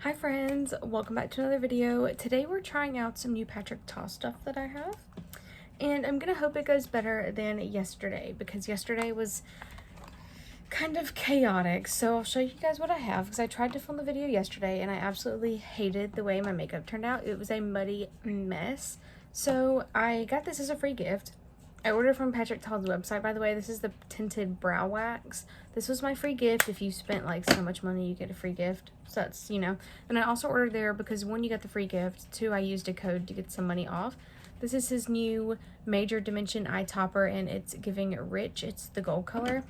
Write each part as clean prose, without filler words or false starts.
Hi friends, welcome back to another video. Today we're trying out some new Patrick Ta stuff that I have, and I'm gonna hope it goes better than yesterday because yesterday was kind of chaotic. So I'll show you guys what I have because I tried to film the video yesterday and I absolutely hated the way my makeup turned out. It was a muddy mess. So I got this as a free gift. I ordered from Patrick Ta's website, by the way. This is the tinted brow wax. This was my free gift. If you spent like so much money, you get a free gift. So that's, you know. And I also ordered there because one, you get the free gift. Two, I used a code to get some money off. This is his new Major Dimension eye topper, and it's giving rich. It's the gold color.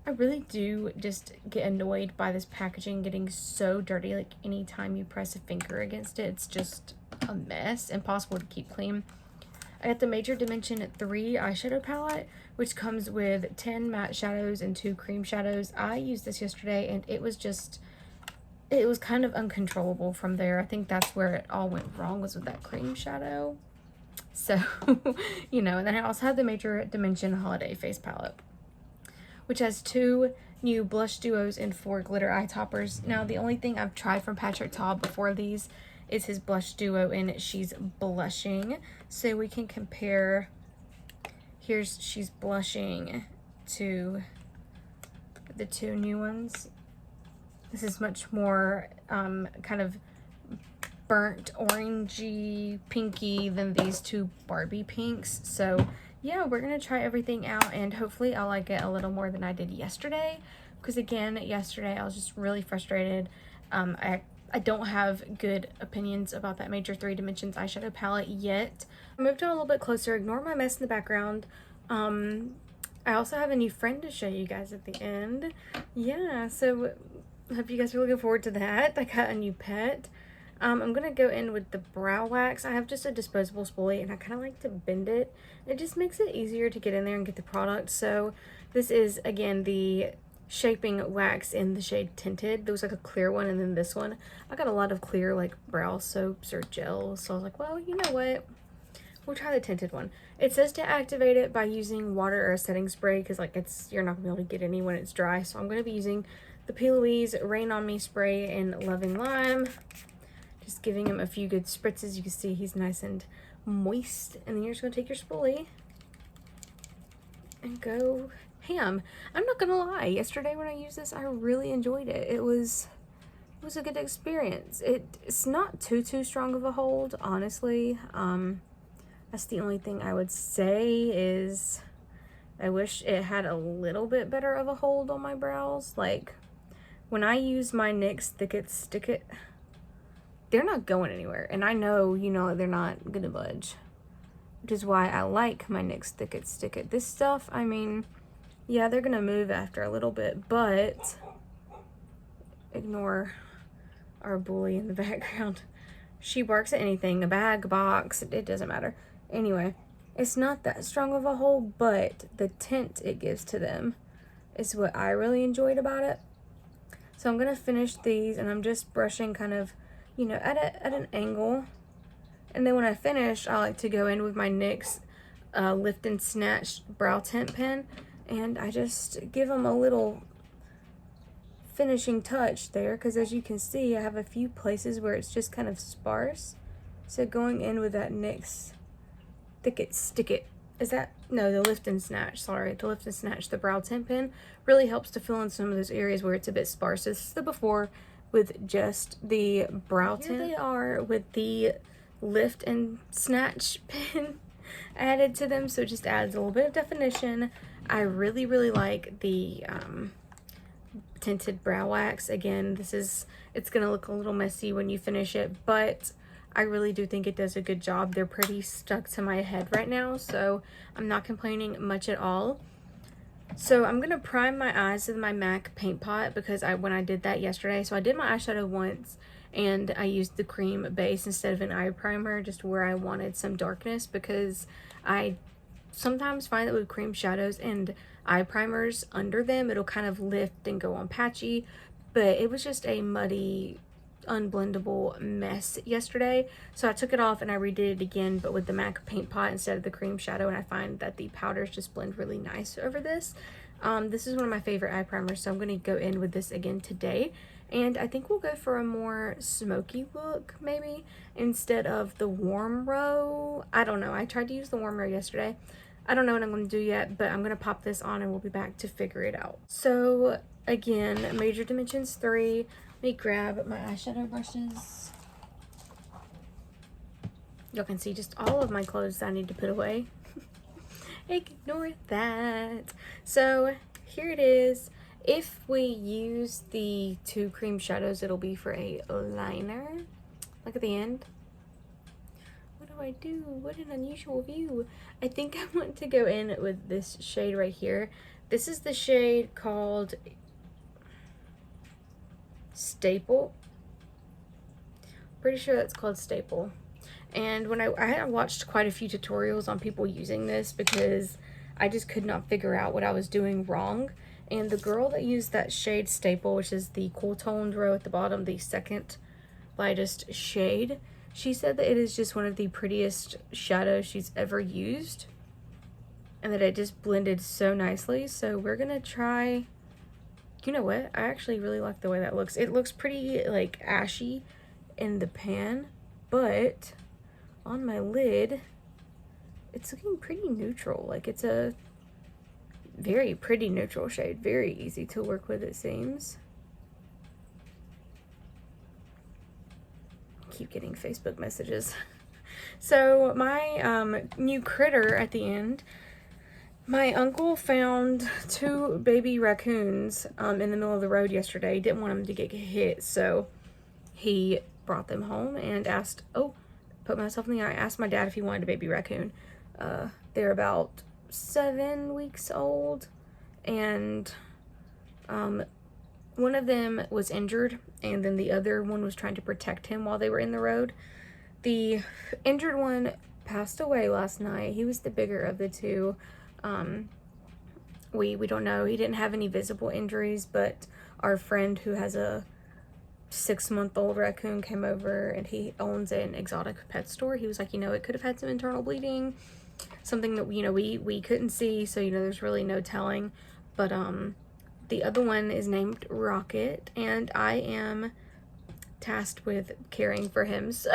I really do just get annoyed by this packaging getting so dirty. Like anytime you press a finger against it, it's just a mess. Impossible to keep clean. I got the Major Dimension 3 eyeshadow palette, which comes with 10 matte shadows and 2 cream shadows. I used this yesterday and it was kind of uncontrollable from there. I think that's where it all went wrong, was with that cream shadow. So, you know, and then I also have the Major Dimension Holiday Face Palette, which has 2 new blush duos and 4 glitter eye toppers. Now, the only thing I've tried from Patrick Ta before these is his blush duo, and she's blushing. So we can compare. She's blushing to the 2 new ones. This is much more kind of burnt orangey pinky than these 2 Barbie pinks. So yeah, we're gonna try everything out and hopefully I'll like it a little more than I did yesterday, because again, yesterday I was just really frustrated. I don't have good opinions about that Major 3 Dimensions eyeshadow palette yet. I moved on a little bit closer. Ignore my mess in the background. I also have a new friend to show you guys at the end. Yeah, so hope you guys are looking forward to that. I got a new pet. I'm gonna go in with the brow wax. I have just a disposable spoolie and I kind of like to bend it. It just makes it easier to get in there and get the product. So this is, again, the shaping wax in the shade Tinted. There was like a clear one, and then this one. I got a lot of clear like brow soaps or gels, so I was like, well, you know what? We'll try the tinted one. It says to activate it by using water or a setting spray, because like you're not gonna be able to get any when it's dry. So I'm gonna be using the P. Louise Rain On Me spray in Loving Lime. Just giving him a few good spritzes. You can see he's nice and moist. And then you're just gonna take your spoolie and go ham. I'm not gonna lie, yesterday when I used this, I really enjoyed it. It was a good experience. It's not too strong of a hold, honestly. That's the only thing I would say is I wish it had a little bit better of a hold on my brows. Like when I use my NYX Thick It Stick It, they're not going anywhere, and I know, you know, they're not gonna budge, which is why I like my NYX Thick It Stick It. This stuff, I mean, yeah, they're gonna move after a little bit, but ignore our bully in the background. She barks at anything, a bag, a box, it doesn't matter. Anyway, it's not that strong of a hold, but the tint it gives to them is what I really enjoyed about it. So I'm gonna finish these, and I'm just brushing kind of, you know, at an angle. And then when I finish, I like to go in with my NYX Lift and Snatch brow tint pen, and I just give them a little finishing touch there, because as you can see, I have a few places where it's just kind of sparse. So going in with that NYX Thick It Stick It, the Lift and Snatch, sorry, the Lift and Snatch, the brow tint pen, really helps to fill in some of those areas where it's a bit sparse. This is the before with just the brow tint. Here they are with the Lift and Snatch pen added to them, so it just adds a little bit of definition. I really like the tinted brow wax. Again, it's gonna look a little messy when you finish it, but I really do think it does a good job. They're pretty stuck to my head right now, so I'm not complaining much at all. So I'm gonna prime my eyes with my MAC paint pot, because when I did that yesterday, so I did my eyeshadow once and I used the cream base instead of an eye primer, just where I wanted some darkness, because I sometimes find that with cream shadows and eye primers under them, it'll kind of lift and go on patchy, but it was just a muddy, unblendable mess yesterday. So I took it off and I redid it again, but with the MAC paint pot instead of the cream shadow, and I find that the powders just blend really nice over this. This is one of my favorite eye primers, so I'm going to go in with this again today. And I think we'll go for a more smoky look, maybe, instead of the warm row. I don't know. I tried to use the warm row yesterday. I don't know what I'm going to do yet, but I'm going to pop this on and we'll be back to figure it out. So, again, Major Dimensions 3. Let me grab my eyeshadow brushes. Y'all can see just all of my clothes that I need to put away. Ignore that. So, here it is. If we use the 2 cream shadows, it'll be for a liner. Look at the end. What do I do? What an unusual view. I think I want to go in with this shade right here. This is the shade called Staple. Pretty sure that's called Staple. And when I had watched quite a few tutorials on people using this because I just could not figure out what I was doing wrong. And the girl that used that shade Staple, which is the cool toned row at the bottom, the second lightest shade, she said that it is just one of the prettiest shadows she's ever used. And that it just blended so nicely. So we're going to try, you know what? I actually really like the way that looks. It looks pretty like ashy in the pan, but on my lid, it's looking pretty neutral. Like it's a very pretty neutral shade. Very easy to work with, it seems. Keep getting Facebook messages. So my new critter at the end, my uncle found 2 baby raccoons in the middle of the road yesterday. He didn't want them to get hit, so he brought them home and asked, oh, put myself in the eye, asked my dad if he wanted a baby raccoon. They're about 7 weeks old, and one of them was injured, and then the other one was trying to protect him while they were in the road. The injured one passed away last night. He was the bigger of the 2. We don't know. He didn't have any visible injuries, but our friend who has a 6-month-old raccoon came over, and he owns an exotic pet store. He was like, you know, it could have had some internal bleeding, something that, you know, we couldn't see, so, you know, there's really no telling. But the other one is named Rocket, and I am tasked with caring for him, so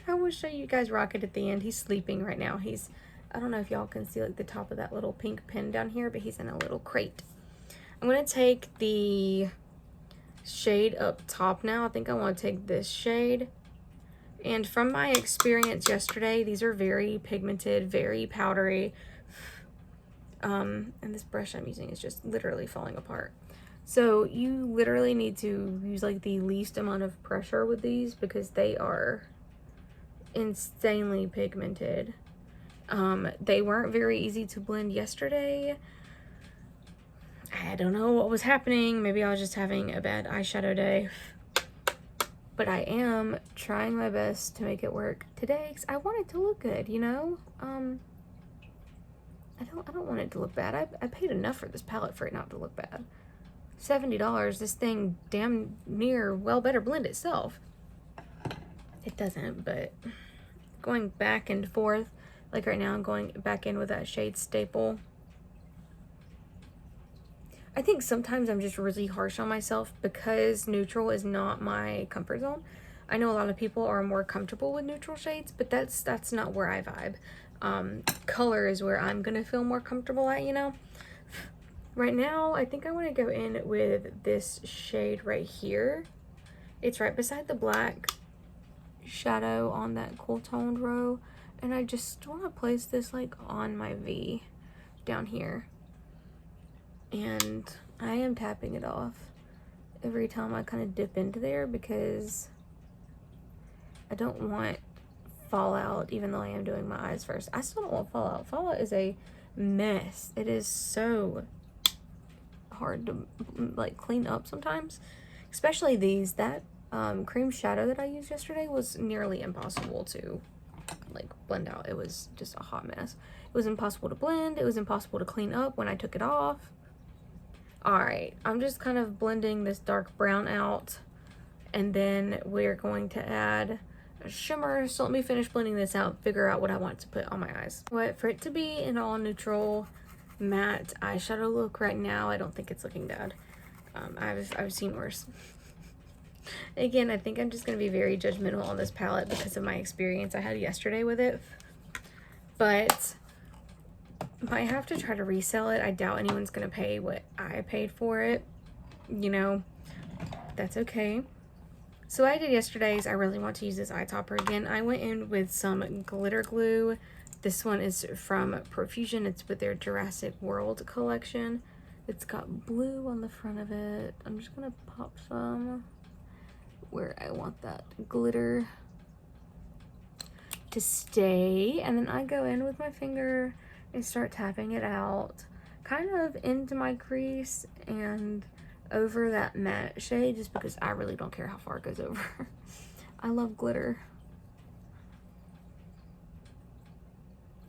I will show you guys Rocket at the end. He's sleeping right now. He's, I don't know if y'all can see like the top of that little pink pin down here, but he's in a little crate. I'm gonna take the shade up top now. I think I want to take this shade. And from my experience yesterday, these are very pigmented, very powdery. And this brush I'm using is just literally falling apart. So you literally need to use like the least amount of pressure with these because they are insanely pigmented. They weren't very easy to blend yesterday. I don't know what was happening. Maybe I was just having a bad eyeshadow day. But I am trying my best to make it work today because I want it to look good, you know? I don't want it to look bad. I paid enough for this palette for it not to look bad. $70. This thing damn near well better blend itself. It doesn't, but going back and forth, like right now I'm going back in with that shade Staple. I think sometimes I'm just really harsh on myself because neutral is not my comfort zone. I know a lot of people are more comfortable with neutral shades, but that's not where I vibe. Color is where I'm gonna feel more comfortable at, you know? Right now, I think I want to go in with this shade right here. It's right beside the black shadow on that cool toned row. And I just want to place this like on my V down here. And I am tapping it off every time I kind of dip into there because I don't want fallout, even though I am doing my eyes first. I still don't want fallout. Fallout is a mess. It is so hard to like clean up sometimes, especially these. That cream shadow that I used yesterday was nearly impossible to like blend out. It was just a hot mess. It was impossible to blend. It was impossible to clean up when I took it off. All right, I'm just kind of blending this dark brown out, and then we're going to add a shimmer. So let me finish blending this out, figure out what I want to put on my eyes. But for it to be an all neutral matte eyeshadow look right now, I don't think it's looking bad. I've seen worse. Again, I think I'm just going to be very judgmental on this palette because of my experience I had yesterday with it. But might have to try to resell it. I doubt anyone's going to pay what I paid for it. You know, that's okay. So what I did yesterday is I really want to use this eye topper again. I went in with some glitter glue. This one is from Profusion. It's with their Jurassic World collection. It's got blue on the front of it. I'm just going to pop some where I want that glitter to stay. And then I go in with my finger and start tapping it out kind of into my crease and over that matte shade, just because I really don't care how far it goes over. I love glitter.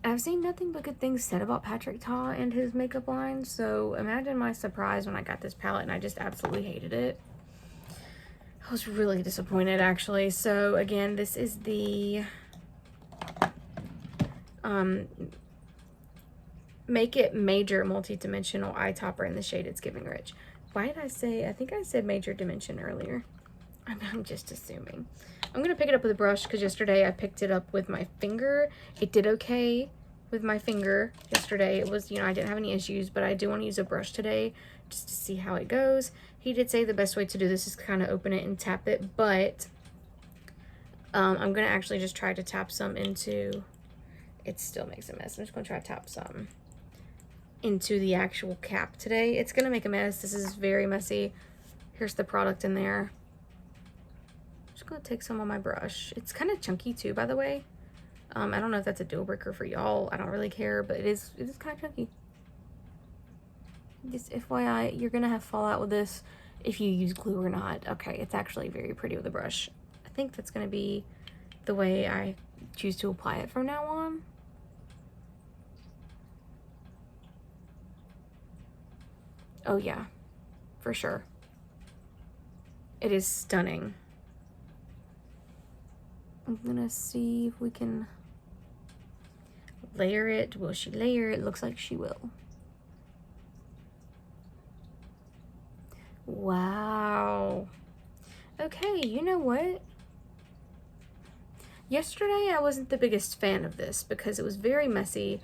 I've seen nothing but good things said about Patrick Ta and his makeup line, so imagine my surprise when I got this palette and I just absolutely hated it. I was really disappointed, actually. So again, this is the Make It Major Multi-Dimensional Eye Topper in the shade It's Giving Rich. Why did I say, I think I said major dimension earlier. I'm just assuming. I'm going to pick it up with a brush because yesterday I picked it up with my finger. It did okay with my finger yesterday. It was, you know, I didn't have any issues, but I do want to use a brush today just to see how it goes. He did say the best way to do this is kind of open it and tap it, but I'm going to actually just try to tap some into, it still makes a mess. I'm just going to try to tap some into the actual cap today. It's going to make a mess. This is very messy. Here's the product in there. I'm just going to take some on my brush. It's kind of chunky too, by the way. I don't know if that's a deal breaker for y'all. I don't really care, but it is kind of chunky. Just FYI, you're gonna have fallout with this if you use glue or not. Okay, it's actually very pretty with a brush. I think that's gonna be the way I choose to apply it from now on. Oh yeah, for sure. It is stunning. I'm gonna see if we can layer it. Will she layer it? Looks like she will. Wow. Okay, you know what? Yesterday I wasn't the biggest fan of this because it was very messy.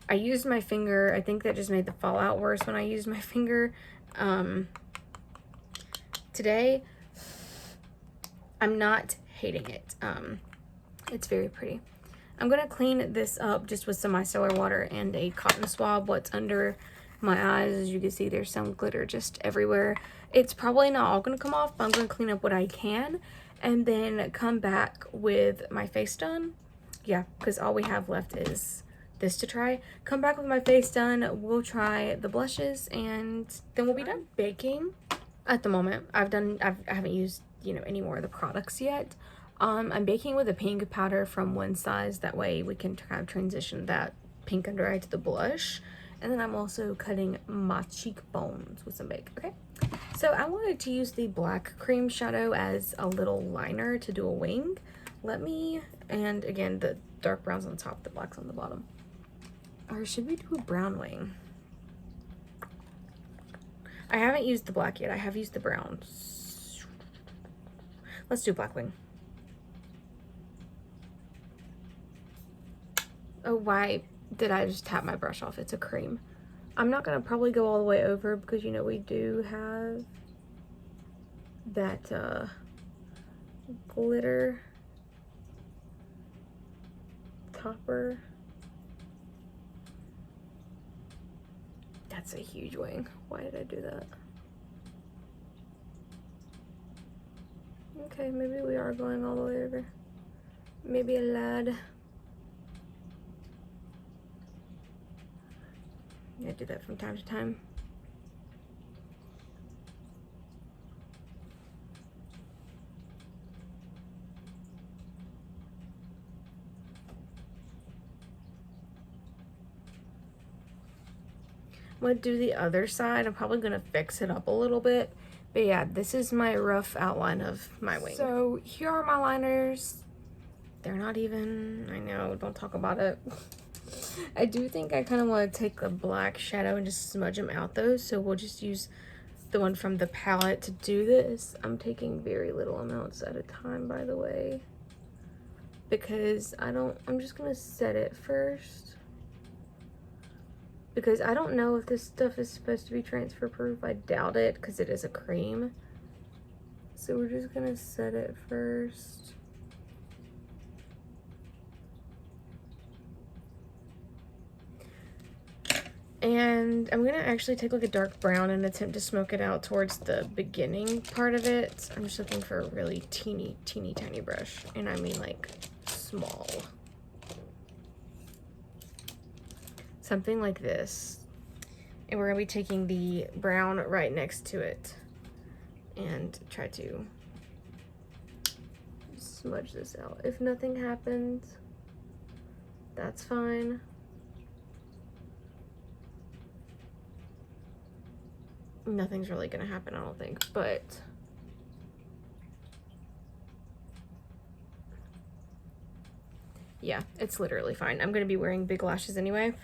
I used my finger. I think that just made the fallout worse when I used my finger. Today, I'm not hating it. It's very pretty. I'm going to clean this up just with some micellar water and a cotton swab. What's under my eyes, as you can see, there's some glitter just everywhere. It's probably not all going to come off, but I'm going to clean up what I can and then come back with my face done. Yeah, because all we have left is this to try. Come back with my face done. We'll try the blushes and then we'll be done. Baking at the moment. I haven't used, you know, any more of the products yet. I'm baking with a pink powder from One Size. That way we can kind of transition that pink under eye to the blush. And then I'm also cutting my cheekbones with some bake, okay? So I wanted to use the black cream shadow as a little liner to do a wing. And again, the dark brown's on top, the black's on the bottom. Or should we do a brown wing? I haven't used the black yet. I have used the brown. Let's do black wing. Oh, why did I just tap my brush off? It's a cream. I'm not going to probably go all the way over because, you know, we do have that glitter topper. That's a huge wing. Why did I do that? Okay, maybe we are going all the way over. Maybe a lad. I do that from time to time. I'm gonna do the other side. I'm probably gonna fix it up a little bit. But yeah, this is my rough outline of my wing. So here are my liners. They're not even, I know, don't talk about it. I do think I kind of want to take the black shadow and just smudge them out though. So we'll just use the one from the palette to do this. I'm taking very little amounts at a time, by the way, because I'm just gonna set it first, because I don't know if this stuff is supposed to be transfer proof. I doubt it, because it is a cream. So we're just gonna set it first. And I'm gonna actually take like a dark brown and attempt to smoke it out towards the beginning part of it. I'm just looking for a really teeny tiny brush, and I mean like small. Something like this. And we're gonna be taking the brown right next to it and try to smudge this out. If nothing happens, that's fine. Nothing's really gonna happen, I don't think, but yeah, it's literally fine. I'm gonna be wearing big lashes anyway,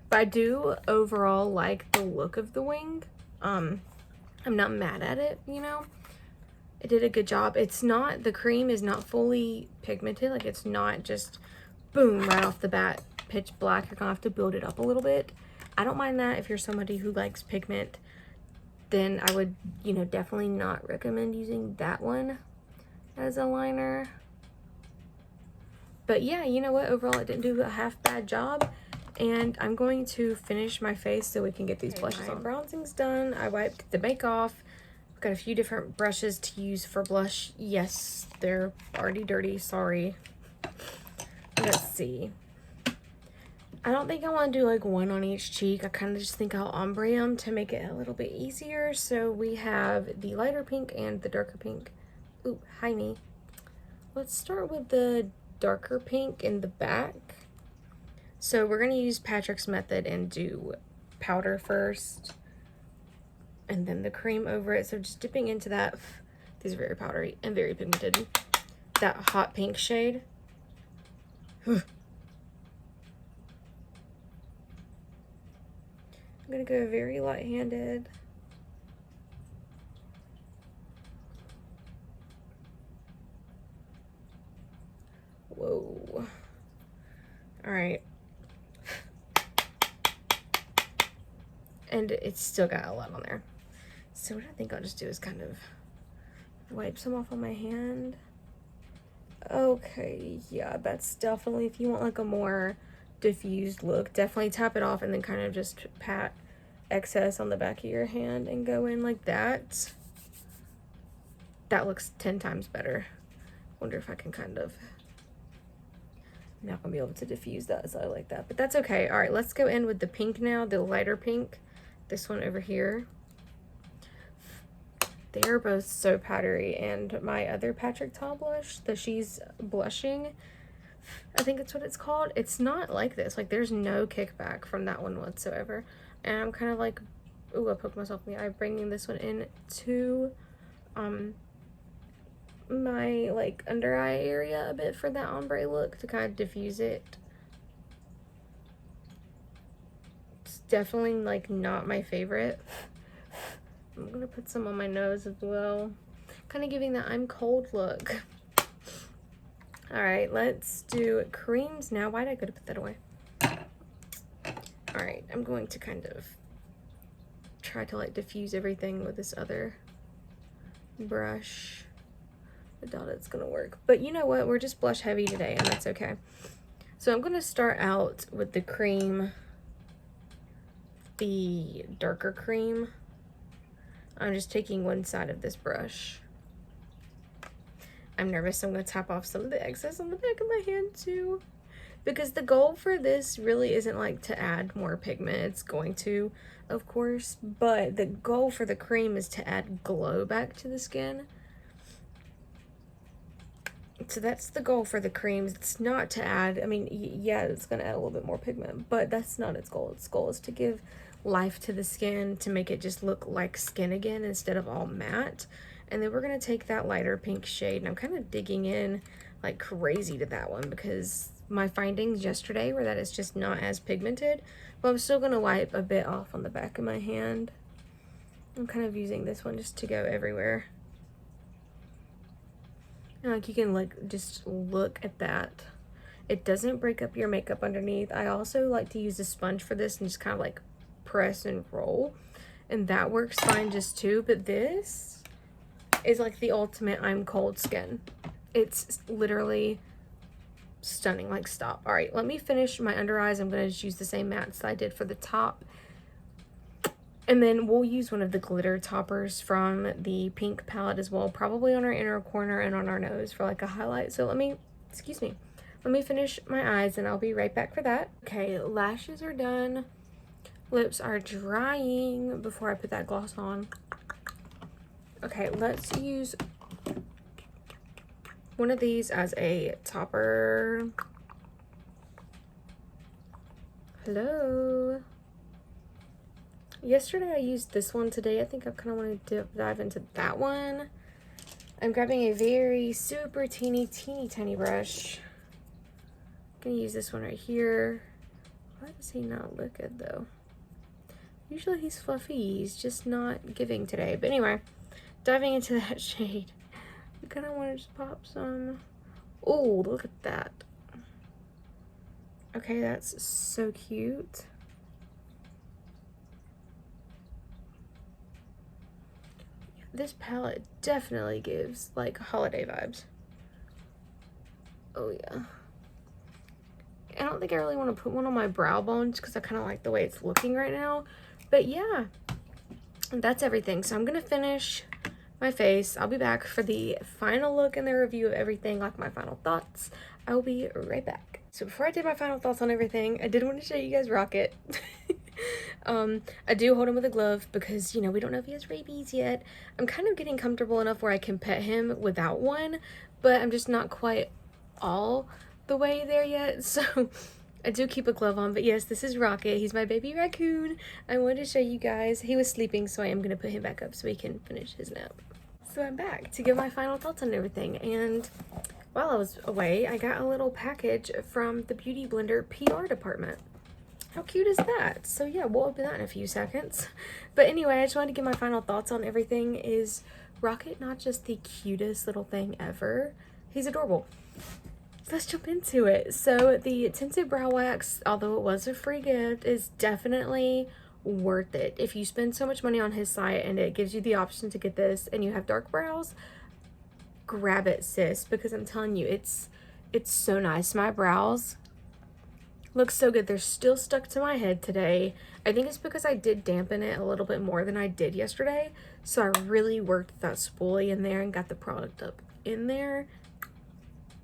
but I do overall like the look of the wing. I'm not mad at it, you know. It did a good job. It's not, the cream is not fully pigmented, like it's not just boom right off the bat pitch black. You're gonna have to build it up a little bit. I don't mind that. If you're somebody who likes pigment, then I would, you know, definitely not recommend using that one as a liner. But yeah, you know what? Overall, it didn't do a half bad job. And I'm going to finish my face so we can get these blushes on. Bronzing's done. I wiped the make off. I've got a few different brushes to use for blush. Yes, they're already dirty. Sorry. Let's see. I don't think I want to do like one on each cheek. I kind of just think I'll ombre them to make it a little bit easier. So we have the lighter pink and the darker pink. Ooh, hi me. Let's start with the darker pink in the back. So we're going to use Patrick's method and do powder first and then the cream over it. So just dipping into that. These are very powdery and very pigmented. That hot pink shade. I'm gonna go very light-handed. Whoa. All right. And it's still got a lot on there. So what I think I'll just do is kind of wipe some off on my hand. Okay, yeah, that's definitely, if you want like a more diffused look, definitely tap it off and then kind of just pat excess on the back of your hand and go in like that. That looks 10 times better. Wonder if I can kind of, I'm not gonna be able to diffuse that, so I like that, but that's okay. All right, let's go in with the pink now, the lighter pink, this one over here. They are both so powdery, and my other Patrick Ta blush, the She's Blushing, I think it's what it's called, it's not like this. Like, there's no kickback from that one whatsoever. And I'm kind of like, ooh, I poked myself in the eye, bringing this one in to my like under eye area a bit for that ombre look to kind of diffuse it. It's definitely like not my favorite. I'm gonna put some on my nose as well, kind of giving that I'm cold look. All right, let's do creams now. Why did I go to put that away? All right, I'm going to kind of try to like diffuse everything with this other brush. I doubt it's gonna work, but you know what? We're just blush heavy today, and that's okay. So I'm gonna start out with the cream, the darker cream. I'm just taking one side of this brush. I'm nervous, so I'm going to tap off some of the excess on the back of my hand too. Because the goal for this really isn't like to add more pigment. It's going to, of course, but the goal for the cream is to add glow back to the skin. So that's the goal for the creams. It's not to add, I mean, yeah, it's going to add a little bit more pigment, but that's not its goal. Its goal is to give life to the skin, to make it just look like skin again instead of all matte. And then we're going to take that lighter pink shade, and I'm kind of digging in like crazy to that one because my findings yesterday were that it's just not as pigmented, but I'm still going to wipe a bit off on the back of my hand. I'm kind of using this one just to go everywhere. And like you can like just look at that. It doesn't break up your makeup underneath. I also like to use a sponge for this and just kind of like press and roll. And that works fine just too. But this is like the ultimate I'm cold skin. It's literally stunning. Like, stop. All right, let me finish my under eyes. I'm going to just use the same mats that I did for the top. And then we'll use one of the glitter toppers from the pink palette as well, probably on our inner corner and on our nose for like a highlight. So let me finish my eyes and I'll be right back for that. Okay, lashes are done. Lips are drying before I put that gloss on. Okay, let's use one of these as a topper. Hello. Yesterday I used this one. Today I think I kind of want to dive into that one. I'm grabbing a very super teeny tiny brush. I'm gonna use this one right here. Why does he not look good though? Usually he's fluffy, he's just not giving today. But anyway, diving into that shade. I kind of want to just pop some. Oh, look at that. Okay, that's so cute. This palette definitely gives like holiday vibes. Oh yeah. I don't think I really want to put one on my brow bones because I kind of like the way it's looking right now. But yeah, that's everything. So I'm going to finish my face. I'll be back for the final look and the review of everything, like my final thoughts. I will be right back. So before I did my final thoughts on everything, I did want to show you guys Rocket. I do hold him with a glove because, you know, we don't know if he has rabies yet. I'm kind of getting comfortable enough where I can pet him without one, but I'm just not quite all the way there yet. So I do keep a glove on. But yes, this is Rocket. He's my baby raccoon. I wanted to show you guys. He was sleeping, so I am going to put him back up so he can finish his nap. So I'm back to give my final thoughts on everything. And while I was away, I got a little package from the Beauty Blender PR department. How cute is that? So yeah, we'll open that in a few seconds. But anyway, I just wanted to give my final thoughts on everything. Is Rocket not just the cutest little thing ever? He's adorable. Let's jump into it. So the tinted brow wax, although it was a free gift, is definitely worth it. If you spend so much money on his site and it gives you the option to get this and you have dark brows, grab it, sis, because I'm telling you, it's so nice. My brows look so good. They're still stuck to my head today. I think it's because I did dampen it a little bit more than I did yesterday, so I really worked that spoolie in there and got the product up in there.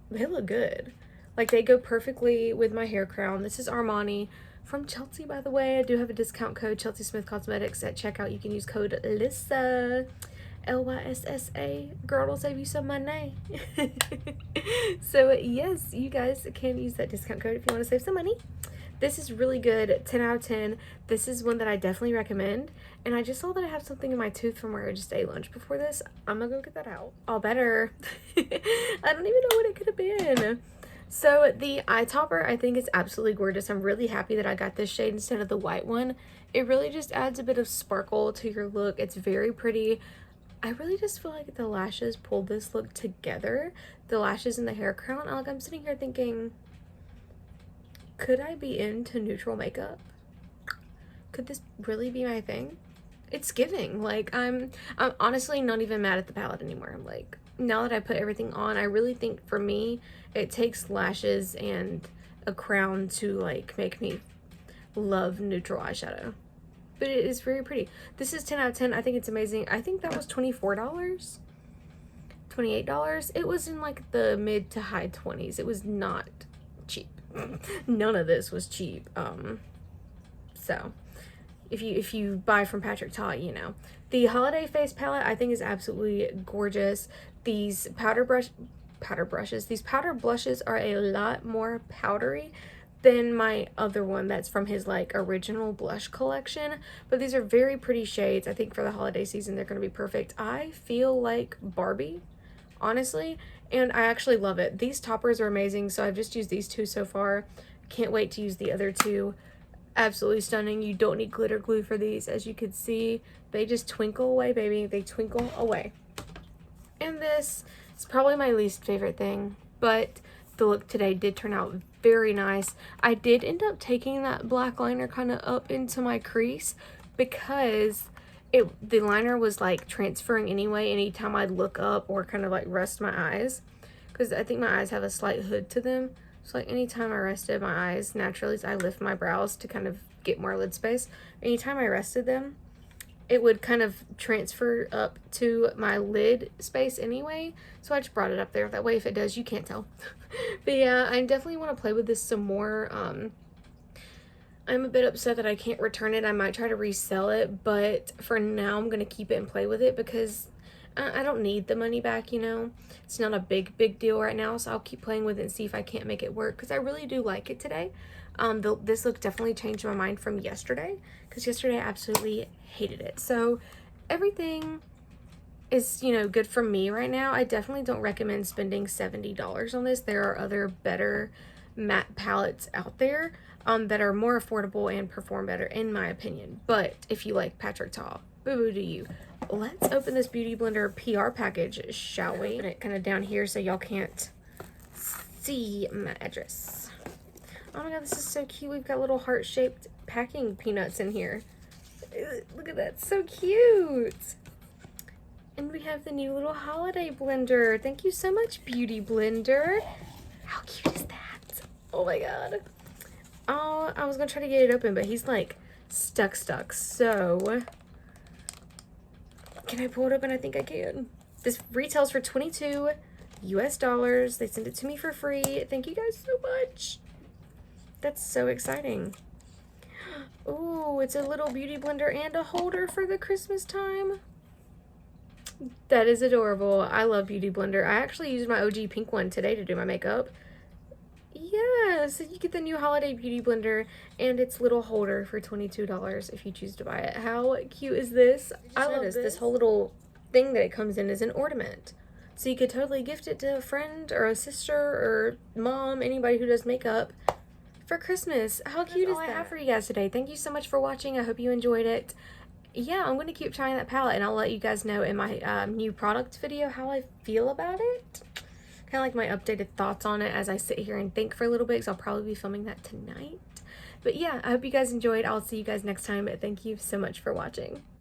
They look good. Like, they go perfectly with my hair crown. This is Armani from Chelsea, by the way. I do have a discount code, Chelsea Smith Cosmetics, at checkout. You can use code LYSSA, L-Y-S-S-A. Girl, it'll save you some money. So yes, you guys can use that discount code if you want to save some money. This is really good. 10 out of 10. This is one that I definitely recommend. And I just saw that I have something in my tooth from where I just ate lunch before this. I'm gonna go get that out. All better. I don't even know what it could have been. So the eye topper I think is absolutely gorgeous. I'm really happy that I got this shade instead of the white one. It really just adds a bit of sparkle to your look. It's very pretty. I really just feel like the lashes pulled this look together. The lashes and the hair crown. Like, I'm sitting here thinking, could I be into neutral makeup? Could this really be my thing? It's giving. Like, I'm honestly not even mad at the palette anymore. I'm like, now that I put everything on, I really think for me, it takes lashes and a crown to like make me love neutral eyeshadow. But it is very pretty. This is 10 out of 10. I think it's amazing. I think that was $24, $28. It was in like the mid to high 20s. It was not cheap. None of this was cheap. So if you buy from Patrick Ta, you know. The holiday face palette I think is absolutely gorgeous. These these powder blushes are a lot more powdery than my other one that's from his like original blush collection, but these are very pretty shades. I think for the holiday season they're going to be perfect. I feel like Barbie, honestly, and I actually love it. These toppers are amazing, so I've just used these two so far. Can't wait to use the other two. Absolutely stunning. You don't need glitter glue for these. As you can see, they just twinkle away, baby. They twinkle away. And this is probably my least favorite thing, but the look today did turn out very nice. I did end up taking that black liner kind of up into my crease because the liner was like transferring anyway anytime I'd look up or kind of like rest my eyes, because I think my eyes have a slight hood to them. So like anytime I rested my eyes, naturally I lift my brows to kind of get more lid space. Anytime I rested them, it would kind of transfer up to my lid space anyway. So I just brought it up there. That way if it does, you can't tell. But yeah, I definitely want to play with this some more. I'm a bit upset that I can't return it. I might try to resell it, but for now I'm going to keep it and play with it because I don't need the money back, you know. It's not a big deal right now, so I'll keep playing with it and see if I can't make it work, because I really do like it today. This look definitely changed my mind from yesterday, because yesterday I absolutely hated it. So everything is, you know, good for me right now. I definitely don't recommend spending $70 on this. There are other better matte palettes out there that are more affordable and perform better, in my opinion. But if you like Patrick Ta, boo-boo to you. Let's open this Beauty Blender PR package, shall we? Open it kind of down here so y'all can't see my address. Oh my god, this is so cute. We've got little heart-shaped packing peanuts in here. Look at that, so cute. And we have the new little holiday blender. Thank you so much, Beauty Blender. How cute is that? Oh my god. Oh, I was gonna try to get it open, but he's like stuck. So can I pull it open? I think I can. This retails for $22 US. They sent it to me for free. Thank you guys so much. That's so exciting. Oh, it's a little beauty blender and a holder for the Christmas time. That is adorable. I love Beauty Blender. I actually used my OG pink one today to do my makeup. Yeah, so you get the new holiday Beauty Blender and its little holder for $22 if you choose to buy it. How cute is this? I love this. This whole little thing that it comes in is an ornament. So you could totally gift it to a friend or a sister or mom, anybody who does makeup for Christmas. How cute is that? That's all I have for you guys today. Thank you so much for watching. I hope you enjoyed it. Yeah, I'm going to keep trying that palette, and I'll let you guys know in my new product video how I feel about it. Kind of like my updated thoughts on it as I sit here and think for a little bit, because I'll probably be filming that tonight. But yeah, I hope you guys enjoyed. I'll see you guys next time. Thank you so much for watching.